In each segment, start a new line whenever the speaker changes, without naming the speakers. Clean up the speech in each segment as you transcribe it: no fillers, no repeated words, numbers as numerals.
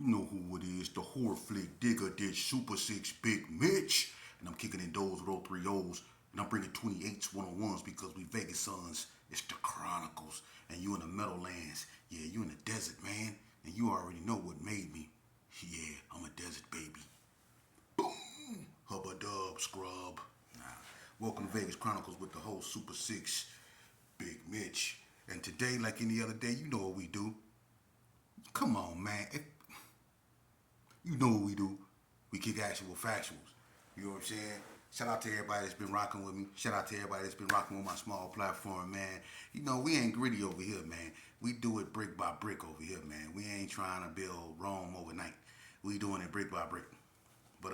You know who it is, the horror flick digger ditch Super 6 Big Mitch. And I'm kicking in those with all three O's. And I'm bringing 28s, 101s because we Vegas sons. It's the Chronicles. And you in the Meadowlands. Yeah, you in the desert, man. And you already know what made me. Yeah, I'm a desert baby. Boom! Hubba dub, scrub. Nah. Welcome to Vegas Chronicles with the whole Super 6 Big Mitch. And today, like any other day, you know what we do. Come on, man. You know what we do. We kick actual factuals. You know what I'm saying? Shout out to everybody that's been rocking with me. Shout out to everybody that's been rocking with my small platform, man. You know, we ain't gritty over here, man. We do it brick by brick over here, man. We ain't trying to build Rome overnight. We doing it brick by brick. But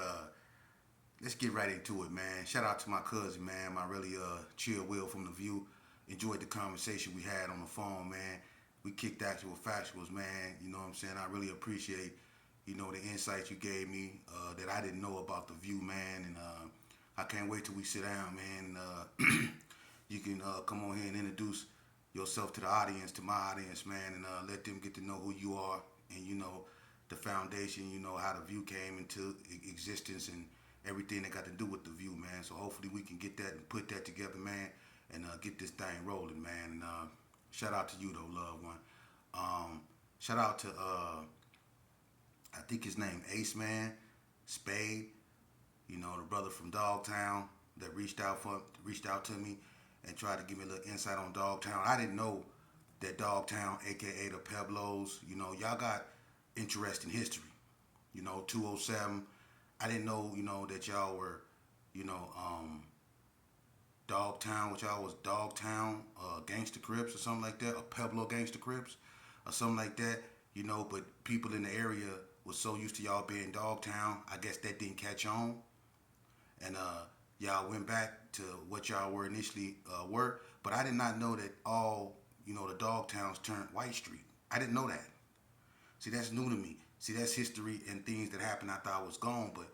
let's get right into it, man. Shout out to my cousin, man. My really chill Will from the View. Enjoyed the conversation we had on the phone, man. We kicked actual factuals, man. You know what I'm saying? I really appreciate the insights you gave me that I didn't know about the View, man. And I can't wait till we sit down, man. And you can come on here and introduce yourself to the audience, to my audience, man, and let them get to know who you are and, the foundation, how the View came into existence and everything that got to do with the View, man. So hopefully we can get that and put that together, man, and get this thing rolling, man. And shout out to you, though, loved one. Shout out to... I think his name Ace Man, Spade, the brother from Dogtown that reached out to me and tried to give me a little insight on Dogtown. I didn't know that Dogtown, aka the Pueblos, y'all got interesting history. 207. I didn't know, that y'all were, Dogtown, which y'all was Dogtown, Gangsta Crips or something like that, or Pueblo Gangsta Crips or something like that, but people in the area was so used to y'all being Dogtown, I guess that didn't catch on. And y'all went back to what y'all were initially were. But I did not know that all, the Dogtowns turned White Street. I didn't know that. See, that's new to me. See, that's history and things that happened after I was gone. But,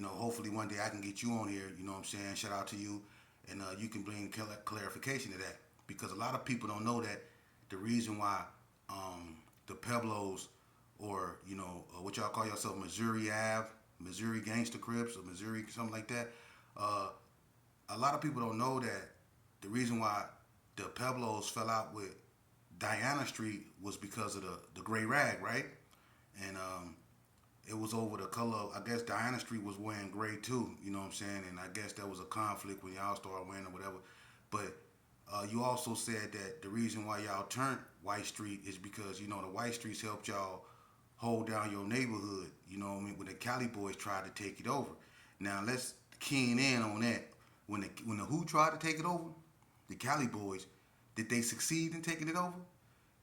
hopefully one day I can get you on here, you know what I'm saying? Shout out to you. And you can bring clarification to that. Because a lot of people don't know that the reason why the Pueblos or, what y'all call yourself, Missouri Ave, Missouri Gangsta Crips, or Missouri something like that. A lot of people don't know that the reason why the Pueblos fell out with Diana Street was because of the gray rag, right? And it was over the color of, I guess Diana Street was wearing gray too, you know what I'm saying? And I guess there was a conflict when y'all started wearing or whatever. But you also said that the reason why y'all turned White Street is because, the White Streets helped y'all hold down your neighborhood, when the Cali boys tried to take it over. Now let's keen in on that. When the who tried to take it over, the Cali boys, did they succeed in taking it over?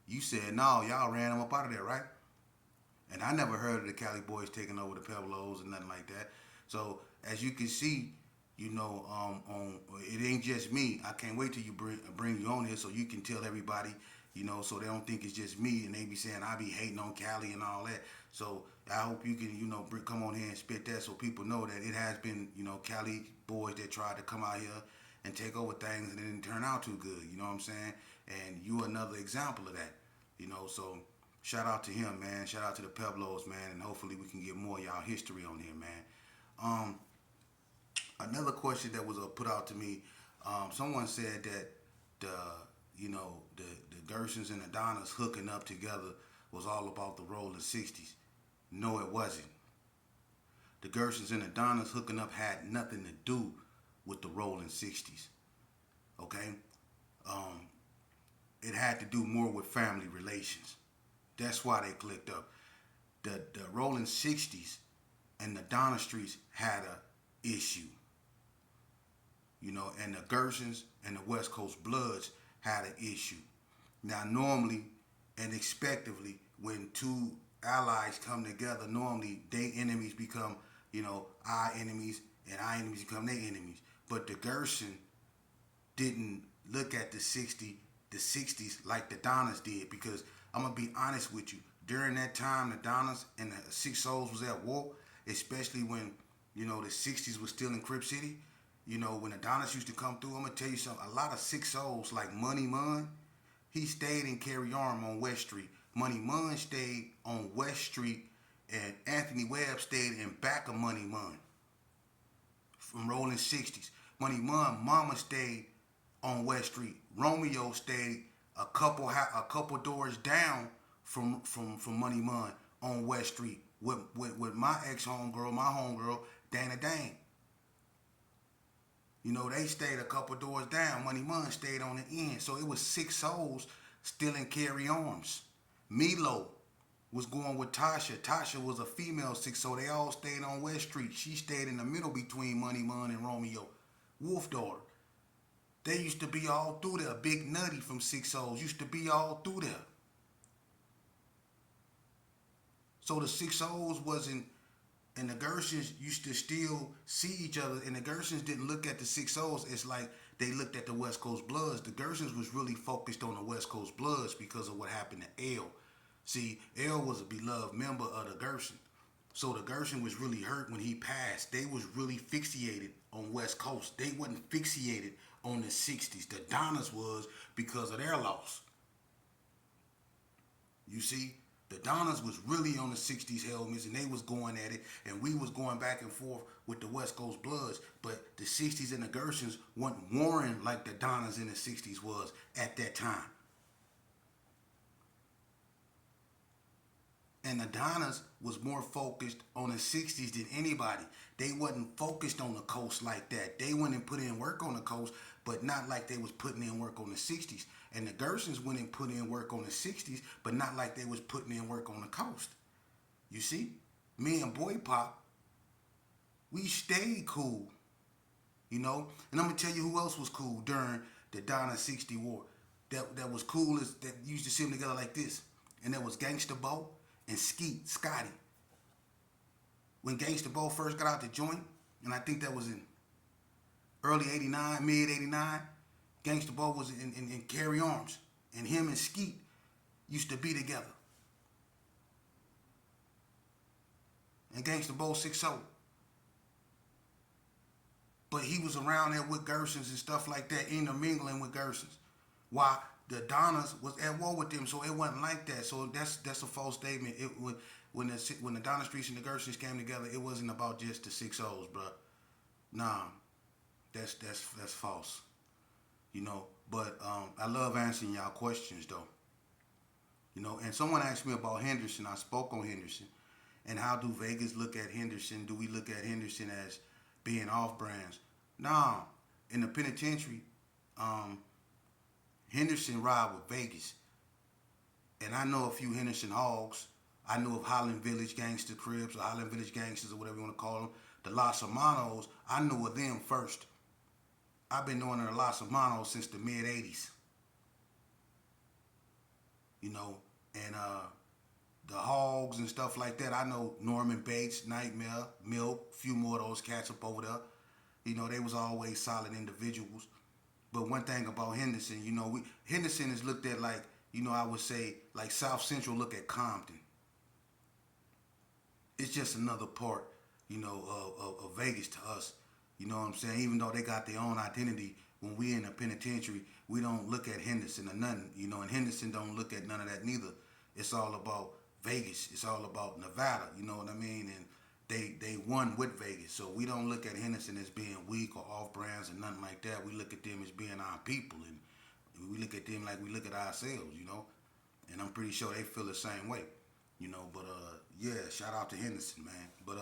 You said no, y'all ran them up out of there, right? And I never heard of the Cali boys taking over the Pueblos and nothing like that. So as you can see, it ain't just me. I can't wait till you bring you on here so you can tell everybody, so they don't think it's just me and they be saying I be hating on Cali and all that. So I hope you can, come on here and spit that so people know that it has been, Cali boys that tried to come out here and take over things and it didn't turn out too good. You know what I'm saying? And you another example of that. So shout out to him, man. Shout out to the Pueblos, man. And hopefully we can get more of y'all history on here, man. Another question that was put out to me, someone said that the Gersons and the Donnas hooking up together was all about the rolling 60s. No, it wasn't. The Gersons and the Donnas hooking up had nothing to do with the rolling 60s. Okay? It had to do more with family relations. That's why they clicked up. The rolling 60s and the Donna Streets had a issue. And the Gersons and the West Coast Bloods had an issue. Now, normally and expectively, when two allies come together, normally they enemies become, our enemies, and our enemies become their enemies. But the Gerson didn't look at the 60s like the Donnas did, because I'm gonna be honest with you. During that time, the Donnas and the Six Souls was at war, especially when the 60s was still in Crip City. When the Donnas used to come through, I'm going to tell you something. A lot of Six Souls, like Money Munn, he stayed in Cary Arm on West Street. Money Munn stayed on West Street And Anthony Webb stayed in back of Money Mun from Rolling 60s. Money Mun mama stayed on West Street. Romeo stayed a couple doors down from Money Mun on West Street with my ex homegirl, my homegirl, Dana Dane. You know, they stayed a couple doors down. Money Mun stayed on the end. So it was 6 souls still in carry arms. Milo was going with Tasha. Tasha was a female 6, so they all stayed on West Street. She stayed in the middle between Money Mun and Romeo. Wolf Daughter. They used to be all through there. Big Nutty from 6 O's used to be all through there. So the 6 O's wasn't, and the Gershons used to still see each other, and the Gershons didn't look at the 6 O's. It's like they looked at the West Coast Bloods. The Gershons was really focused on the West Coast Bloods because of what happened to L. See, L was a beloved member of the Gershon. So the Gershon was really hurt when he passed. They was really fixated on West Coast. They wasn't fixated on the 60s. The Donnas was because of their loss. You see? The Donnas was really on the 60s helmets, and they was going at it, and we was going back and forth with the West Coast Bloods, but the 60s and the Gershons weren't warring like the Donnas in the 60s was at that time. And the Donnas was more focused on the 60s than anybody. They wasn't focused on the coast like that. They went and put in work on the coast, but not like they was putting in work on the 60s. And the Gershons went and put in work on the 60s, but not like they was putting in work on the coast. You see? Me and Boy Pop, we stayed cool. You know? And I'm going to tell you who else was cool during the Donna 60 war. That was cool, is that used to see them together like this. And that was Gangsta Bo and Skeet, Scotty. When Gangsta Bo first got out the joint, and I think that was in early 89, mid 89, Gangsta Bo was in carry arms. And him and Skeet used to be together. And Gangsta Bo 6-0. But he was around there with Gershons and stuff like that, intermingling with Gershons. While the Donnas was at war with them, so it wasn't like that. So that's a false statement. When the Donna Streets and the Gershons came together, it wasn't about just the 6-0s, bro. Nah, that's false. You know, but I love answering y'all questions though. You know, and someone asked me about Henderson. I spoke on Henderson, and how do Vegas look at Henderson? Do we look at Henderson as being off brands? Nah, in the penitentiary, Henderson ride with Vegas, and I know a few Henderson hogs. I know of Highland Village Gangster Cribs or Highland Village Gangsters or whatever you want to call them. The Los Hermanos, I knew of them first. I've been knowing the Los Hermanos since the mid 80s. You know, and the hogs and stuff like that. I know Norman Bates, Nightmare, Milk, a few more of those cats up over there. You know, they was always solid individuals. But one thing about Henderson, you know, Henderson is looked at like, you know, I would say like South Central look at Compton. It's just another part, you know, of Vegas to us. You know what I'm saying? Even though they got their own identity, when we in the penitentiary, we don't look at Henderson or nothing. You know, and Henderson don't look at none of that neither. It's all about Vegas. It's all about Nevada. You know what I mean? And they won with Vegas. So we don't look at Henderson as being weak or off brands or nothing like that. We look at them as being our people. And we look at them like we look at ourselves, you know? And I'm pretty sure they feel the same way. You know, but yeah, shout out to Henderson, man. But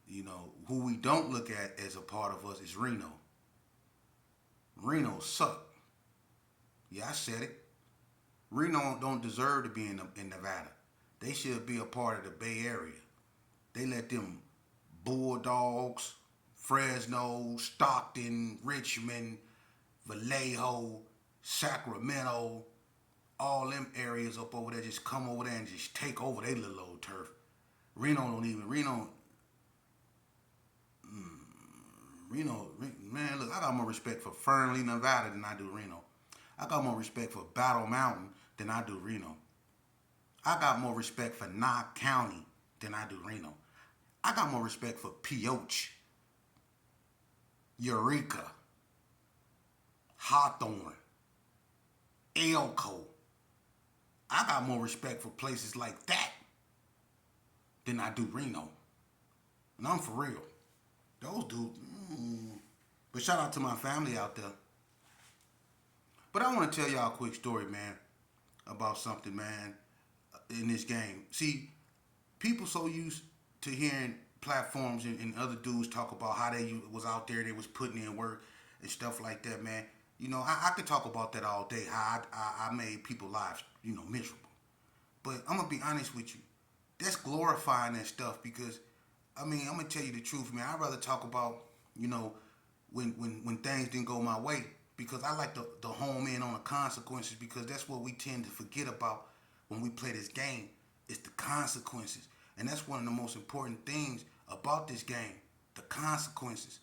you know, who we don't look at as a part of us is Reno. Reno suck. Yeah, I said it. Reno don't deserve to be in Nevada. They should be a part of the Bay Area. They let them Bulldogs, Fresno, Stockton, Richmond, Vallejo, Sacramento, all them areas up over there just come over there and just take over their little old turf. Reno, man, look, I got more respect for Fernley, Nevada than I do Reno. I got more respect for Battle Mountain than I do Reno. I got more respect for Knox County than I do Reno. I got more respect for Pioche, Eureka, Hawthorne, Elko. I got more respect for places like that than I do Reno. And I'm for real. Those dudes. But shout out to my family out there. But I want to tell y'all a quick story, man, about something, man, in this game. See, people so used to hearing platforms and other dudes talk about how they was out there, they was putting in work and stuff like that, man. You know, I could talk about that all day, how I made people's lives, miserable. But I'm going to be honest with you. That's glorifying that stuff because, I'm going to tell you the truth, man. I'd rather talk about, when things didn't go my way because I like to home in on the consequences because that's what we tend to forget about when we play this game. It's the consequences. And that's one of the most important things about this game, the consequences.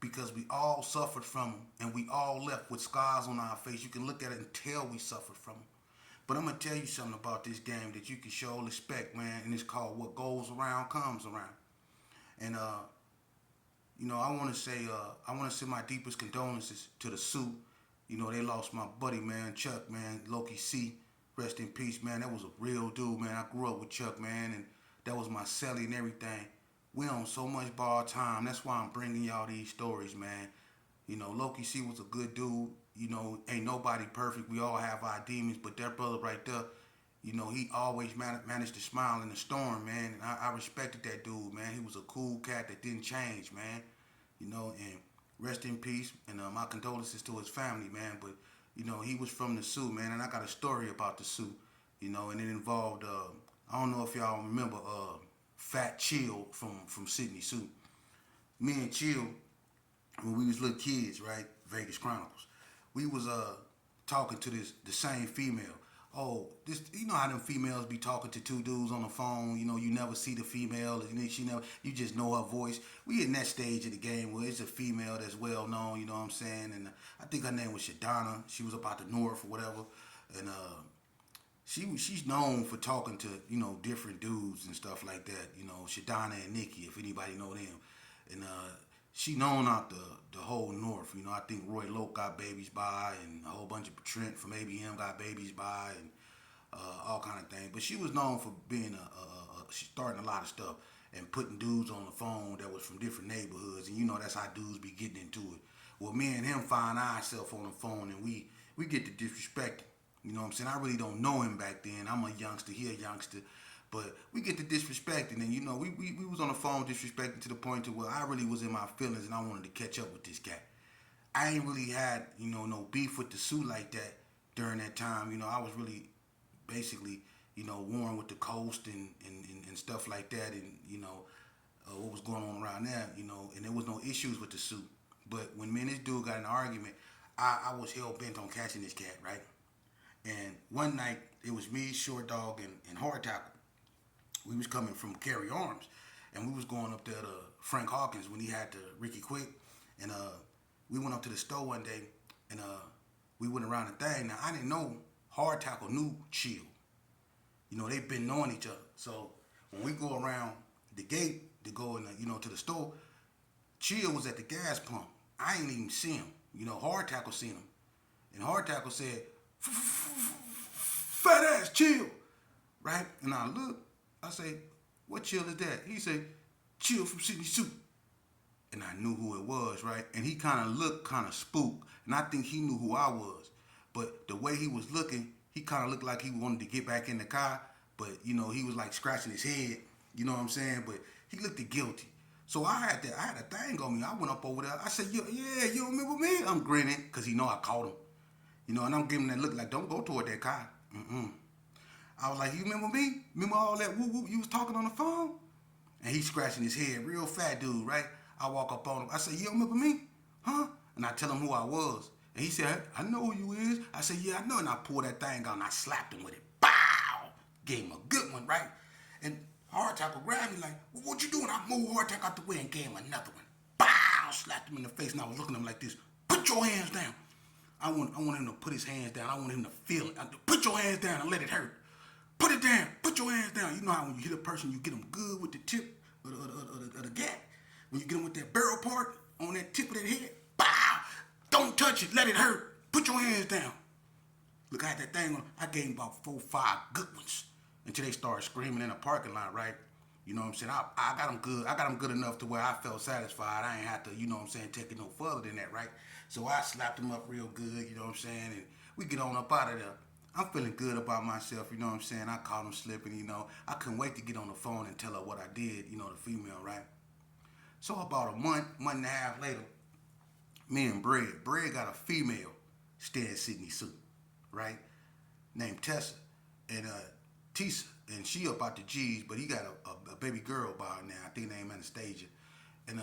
Because we all suffered from them and we all left with scars on our face. You can look at it and tell we suffered from them. But I'm going to tell you something about this game that you can show respect, man. And it's called What Goes Around Comes Around. And, I want to say, I want to send my deepest condolences to the Sioux. They lost my buddy, man, Chuck, man, Loki C. Rest in peace, man. That was a real dude, man. I grew up with Chuck, man, and that was my celly and everything. We on so much borrowed time. That's why I'm bringing y'all these stories, man. Loki C was a good dude. Ain't nobody perfect. We all have our demons, but that brother right there, he always managed to smile in the storm, man. And I respected that dude, man. He was a cool cat that didn't change, man. And rest in peace. And my condolences to his family, man. But, he was from the Sioux, man. And I got a story about the Sioux, and it involved, I don't know if y'all remember Fat Chill from Sydney Sioux. Me and Chill, when we was little kids, right? Vegas Chronicles. We was talking to the same female. Oh, this, how them females be talking to two dudes on the phone. You never see the female, and you just know her voice. We in that stage of the game where it's a female that's well known. You know what I'm saying? And I think her name was Shadonna. She was about the north or whatever, and she's known for talking to different dudes and stuff like that. Shadonna and Nikki, if anybody know them, and she known out the whole north. I think Roy Loke got babies by, and a whole bunch of Trent from ABM got babies by, and all kind of things. But she was known for being starting a lot of stuff and putting dudes on the phone that was from different neighborhoods, and that's how dudes be getting into it. Well, me and him find ourselves on the phone, and we get to disrespect. You know what I'm saying? I really don't know him back then. I'm a youngster, he a youngster. But we get to disrespecting, and we was on the phone disrespecting to the point to where I really was in my feelings and I wanted to catch up with this cat. I ain't really had, no beef with the Sioux like that during that time. I was really basically, warring with the coast and stuff like that, and what was going on around there, and there was no issues with the Sioux. But when me and this dude got in an argument, I was hell bent on catching this cat, right? And one night it was me, Short Dog, and Hard Tackle. We was coming from Carry Arms, and we was going up there to Frank Hawkins when he had the Ricky Quick, and we went up to the store one day, and we went around the thing. Now I didn't know Hard Tackle knew Chill. They've been knowing each other. So when we go around the gate to go in, to the store, Chill was at the gas pump. I ain't even see him. Hard Tackle seen him, and Hard Tackle said, "Fat ass Chill," right? And I look. I say, "What Chill is that?" He said, "Chill from Sydney Sioux." And I knew who it was, right? And he kind of looked kind of spooked. And I think he knew who I was. But the way he was looking, he kind of looked like he wanted to get back in the car. But, he was like scratching his head. You know what I'm saying? But he looked guilty. So I had a thing on me. I went up over there. I said, yeah, you remember me? I'm grinning because he know I caught him. And I'm giving him that look like, don't go toward that car. I was like, you remember me? Remember all that woo-woo you was talking on the phone? And he's scratching his head, real fat dude, right? I walk up on him. I say, you remember me? Huh? And I tell him who I was. And he said, I know who you is. I said, yeah, I know. And I pulled that thing out and I slapped him with it. Bow! Gave him a good one, right? And Hard Tackle grabbed me like, well, what you doing? I moved Hard Tackle out the way and gave him another one. Bow! Slapped him in the face, and I was looking at him like this. Put your hands down. I want him to put his hands down. I want him to feel it. Put your hands down and let it hurt. Put it down. Put your hands down. You know how when you hit a person, you get them good with the tip of the gat? When you get them with that barrel part on that tip of that head, bow! Don't touch it. Let it hurt. Put your hands down. Look, I had that thing on. I gave him about 4 or 5 good ones until they started screaming in the parking lot, right? You know what I'm saying? I got them good. I got them good enough to where I felt satisfied. I ain't have to, you know what I'm saying, take it no further than that, right? So I slapped him up real good, you know what I'm saying, and we get on up out of there. I'm feeling good about myself, you know what I'm saying? I caught him slipping, you know. I couldn't wait to get on the phone and tell her what I did, you know, the female, right? So about a month and a half later, me and Bread got a female staying Sydney suit, right? Named Tessa. And Tisa. And she up out the G's, but he got a baby girl by her now. I think named Anastasia. And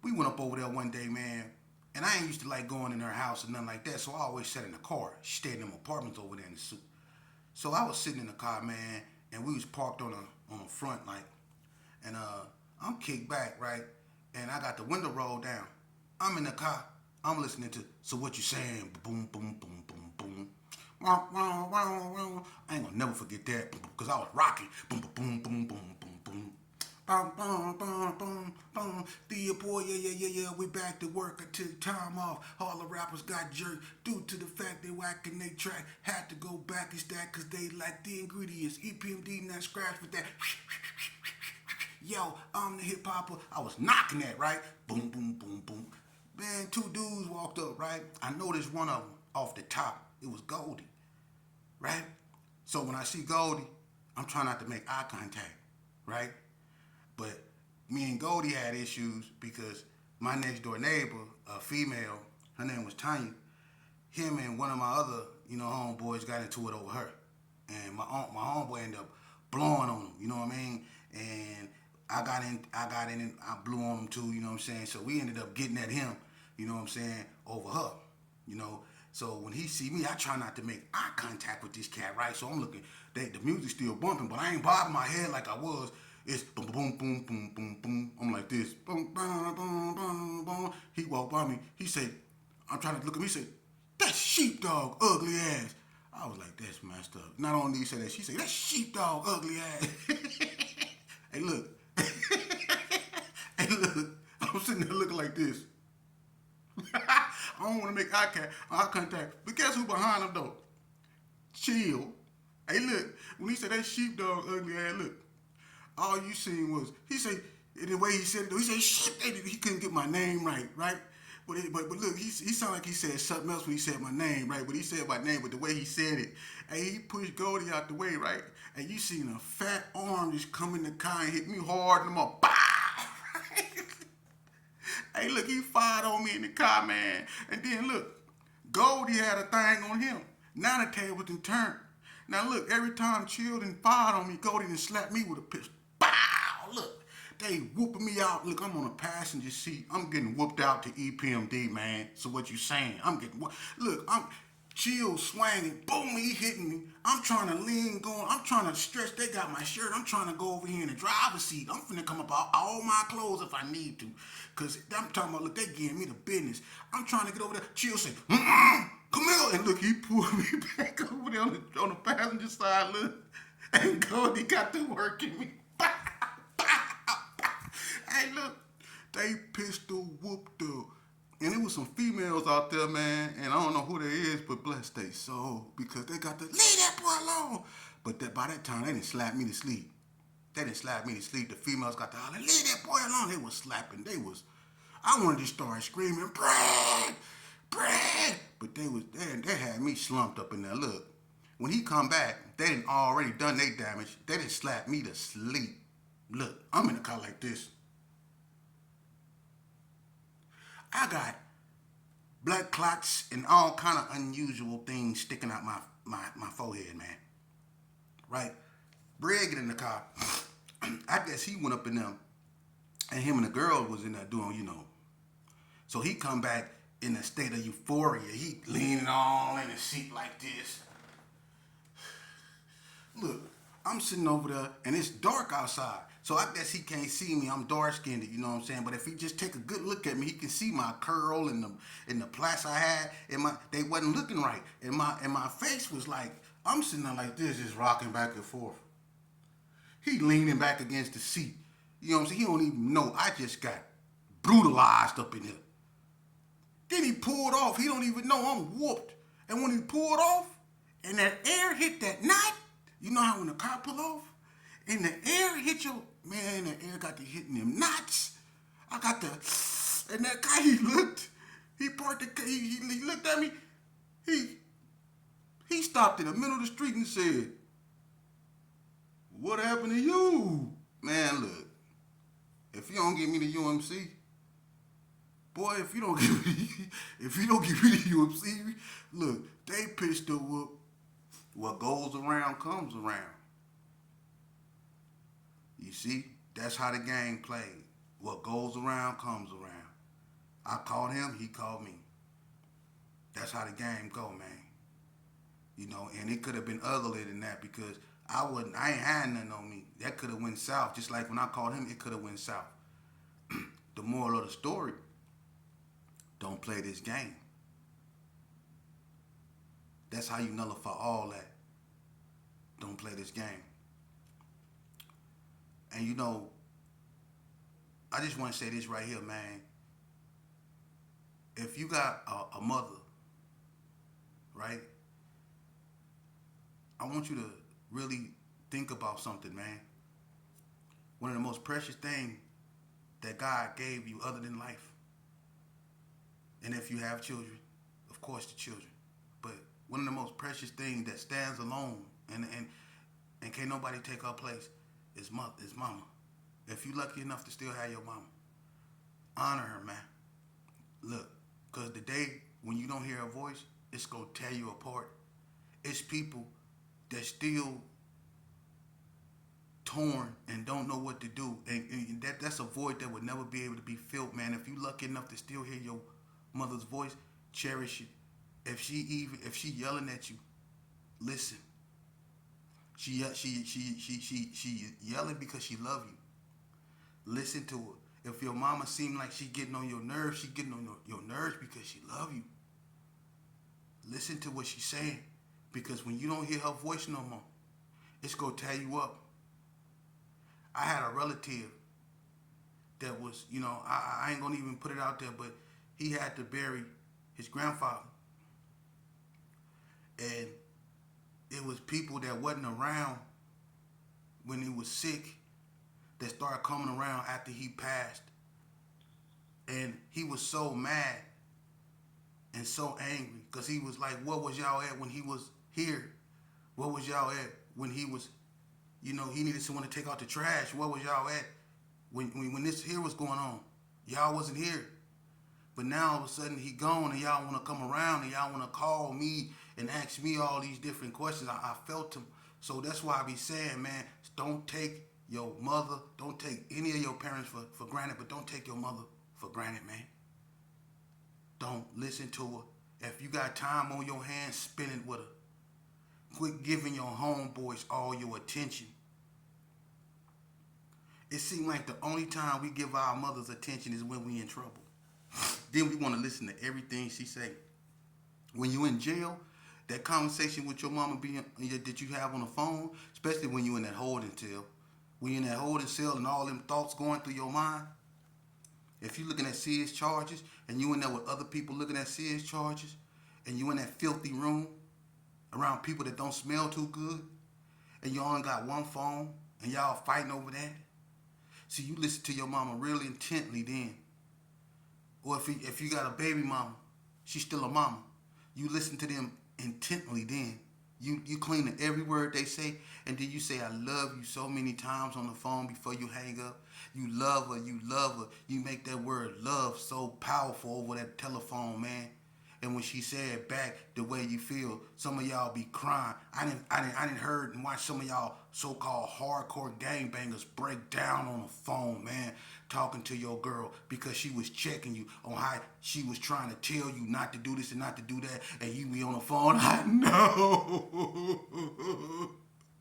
we went up over there one day, man. And I ain't used to like going in her house or nothing like that, so I always sat in the car. She stayed in them apartments over there in the suit. So I was sitting in the car, man, and we was parked on a front, like, and I'm kicked back, right? And I got the window rolled down. I'm in the car. I'm listening to So What You Saying? Boom, boom, boom, boom, boom. I ain't gonna never forget that because I was rocking. Boom, boom, boom, boom, boom, boom. Boom, boom, boom, boom, boom. The boy, yeah. We back to work. I took time off. All the rappers got jerked due to the fact they whacking they track. Had to go back and stack because they lack the ingredients. EPMD, not scratch with that. Yo, I'm the hip hopper. I was knocking that, right? Boom, boom, boom, boom. Man, two dudes walked up, right? I noticed one of them off the top. It was Goldie, right? So when I see Goldie, I'm trying not to make eye contact, right? But me and Goldie had issues because my next door neighbor, a female, her name was Tanya, him and one of my other, you know, homeboys got into it over her. And my homeboy ended up blowing on him, you know what I mean? And I got in and I blew on him too, you know what I'm saying? So we ended up getting at him, you know what I'm saying, over her, you know. So when he see me, I try not to make eye contact with this cat, right? So I'm looking, the music's still bumping, but I ain't bobbing my head like I was. It's boom, boom, boom, boom, boom, boom. I'm like this. Boom, boom, boom, boom, boom. He walked by me. He said, I'm trying to look at me. He said, that sheepdog, ugly ass. I was like, that's messed up. Not only did he say that, she said, that sheepdog, ugly ass. Hey, look. Hey, look. I'm sitting there looking like this. I don't want to make eye contact. But guess who behind him, though? Chill. Hey, look. When he said that sheepdog, ugly ass, look. All you seen was, he said, the way he said it, he said, shit, he couldn't get my name right? But look, he sounded like he said something else when he said my name, right? But he said my name, but the way he said it, and he pushed Goldie out the way, right? And you seen a fat arm just come in the car and hit me hard, and I'm all, bah! Hey, look, he fired on me in the car, man. And then, look, Goldie had a thing on him. Now the tables done turned. Now, look, every time Children fired on me, Goldie done slapped me with a pistol. Bow! Look, they whooping me out. Look, I'm on a passenger seat. I'm getting whooped out to EPMD, man. So what you saying? I'm getting, look, I'm Chill swinging. Boom, he hitting me. I'm trying to lean, going. I'm trying to stretch. They got my shirt. I'm trying to go over here in the driver's seat. I'm finna come up all my clothes if I need to. Because I'm talking about, look, they giving me the business. I'm trying to get over there. Chill say, come here. And look, he pulled me back over there on the passenger side, look. And Goldie got to working me. Hey, look, they pistol whooped her. And it was some females out there, man, and I don't know who they is, but bless they soul, because they got to leave that boy alone. But by that time, they didn't slap me to sleep. The females got to holler, leave that boy alone. They was slapping. I wanted to start screaming, Brad, Brad. But they had me slumped up in there. Look, when he come back, they didn't already done their damage. They didn't slap me to sleep. Look, I'm in the car like this. I got blood clots and all kind of unusual things sticking out my forehead, man. Right? Brad get in the car. I guess he went up in there, and him and the girl was in there doing, you know. So he come back in a state of euphoria. He leaning all in the seat like this. Look, I'm sitting over there, and it's dark outside. So I guess he can't see me. I'm dark-skinned, you know what I'm saying? But if he just take a good look at me, he can see my curl and the plaits I had. They wasn't looking right. And my face was like, I'm sitting there like this, just rocking back and forth. He leaning back against the seat. You know what I'm saying? He don't even know. I just got brutalized up in here. Then he pulled off. He don't even know I'm whooped. And when he pulled off, and that air hit that knot, you know how when the car pull off, In the air, hit your man. In the air, got to hitting them knots. I got the, and that guy he looked. He parked the. He looked at me. He he stopped in the middle of the street and said, "What happened to you, man? Look, if you don't give me the UMC, boy, if you don't give me, if you don't give me the UMC, look, they pistol whoop. What goes around comes around. You see, that's how the game played. What goes around comes around. I called him, he called me. That's how the game go, man. You know, and it could have been uglier than that because I ain't had nothing on me. That could have went south. Just like when I called him, it could have went south. The moral of the story, don't play this game. That's how you nullify all that. Don't play this game. And you know, I just want to say this right here, man. If you got a mother, right? I want you to really think about something, man. One of the most precious things that God gave you other than life. And if you have children, of course the children. But one of the most precious things that stands alone and can't nobody take her place is mama. If you lucky enough to still have your mama, honor her, man. Look, because the day when you don't hear her voice, it's going to tear you apart. It's people that still torn and don't know what to do. And that's a void that would never be able to be filled, man. If you lucky enough to still hear your mother's voice, cherish it. If she yelling at you, listen. She yelling because she love you. Listen to her. If your mama seem like she getting on your nerves, she getting on your nerves because she love you. Listen to what she's saying. Because when you don't hear her voice no more, it's going to tear you up. I had a relative that was, you know, I ain't going to even put it out there, but he had to bury his grandfather. And it was people that wasn't around when he was sick that started coming around after he passed. And he was so mad and so angry because he was like, what was y'all at when he was here? What was y'all at when he was, you know, he needed someone to take out the trash? What was y'all at when this here was going on? Y'all wasn't here. But now all of a sudden he gone and y'all want to come around and y'all want to call me and ask me all these different questions. I felt him. So that's why I be saying, man, don't take your mother, don't take any of your parents for granted, but don't take your mother for granted, man. Don't listen to her. If you got time on your hands, spend it with her. Quit giving your homeboys all your attention. It seems like the only time we give our mothers attention is when we in trouble. Then we want to listen to everything she say. When you in jail, that conversation with your mama that you have on the phone, especially when you in that holding cell, when you in that holding cell and all them thoughts going through your mind, if you looking at serious charges and you in there with other people looking at serious charges and you in that filthy room around people that don't smell too good and you only got one phone and y'all fighting over that, see, you listen to your mama really intently then. Or if you got a baby mama, she's still a mama. You listen to them intently then. You clean to every word they say, and then you say, I love you so many times on the phone before you hang up. You love her, you love her. You make that word love so powerful over that telephone, man. And when she said back the way you feel, some of y'all be crying. I didn't heard and watch some of y'all so-called hardcore gangbangers break down on the phone, man, talking to your girl because she was checking you on how she was trying to tell you not to do this and not to do that, and you be on the phone. I know.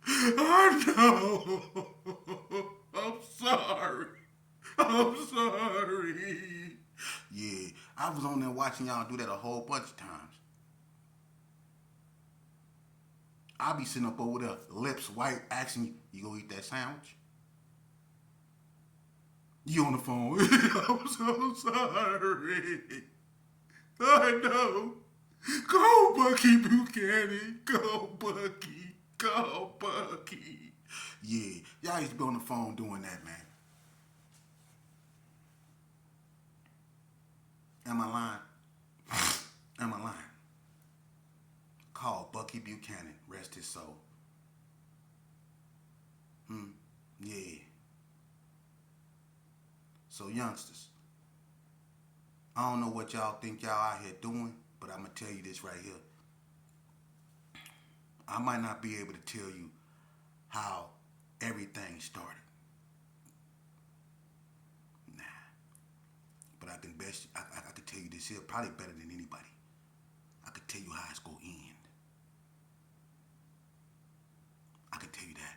I know. I'm sorry. I'm sorry. Yeah, I was on there watching y'all do that a whole bunch of times. I be sitting up over there, lips white, asking you go eat that sandwich? You on the phone. I'm so sorry. I know. Go, Bucky Buchanan. Go, Bucky. Go, Bucky. Yeah, y'all used to be on the phone doing that, man. Am I lying? Am I lying? Call Bucky Buchanan, rest his soul. Yeah. So youngsters, I don't know what y'all think y'all out here doing, but I'm gonna tell you this right here. I might not be able to tell you how everything started. Nah. But I can best I can tell you this here probably better than anybody. I can tell you how it's gonna end. I can tell you that.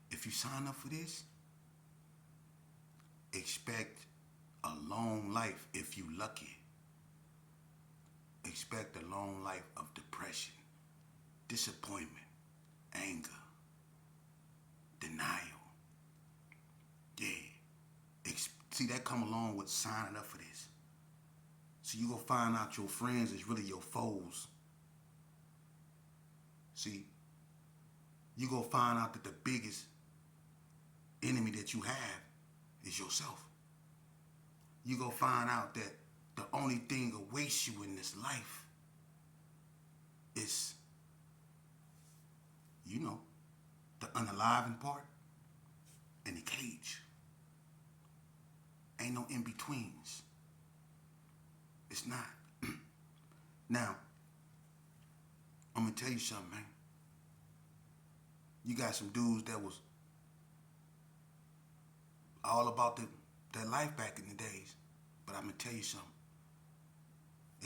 If you sign up for this, expect a long life if you lucky. Expect a long life of depression, disappointment, anger, denial. Yeah. See, that come along with signing up for this. So you gonna find out your friends is really your foes. See, you gonna find out that the biggest enemy that you have is yourself. You gonna find out that the only thing that awaits you in this life is, you know, the unaliving part and the cage. Ain't no in-betweens. It's not. Now, I'm gonna tell you something, man. You got some dudes that was all about that life back in the days. But I'm gonna tell you something.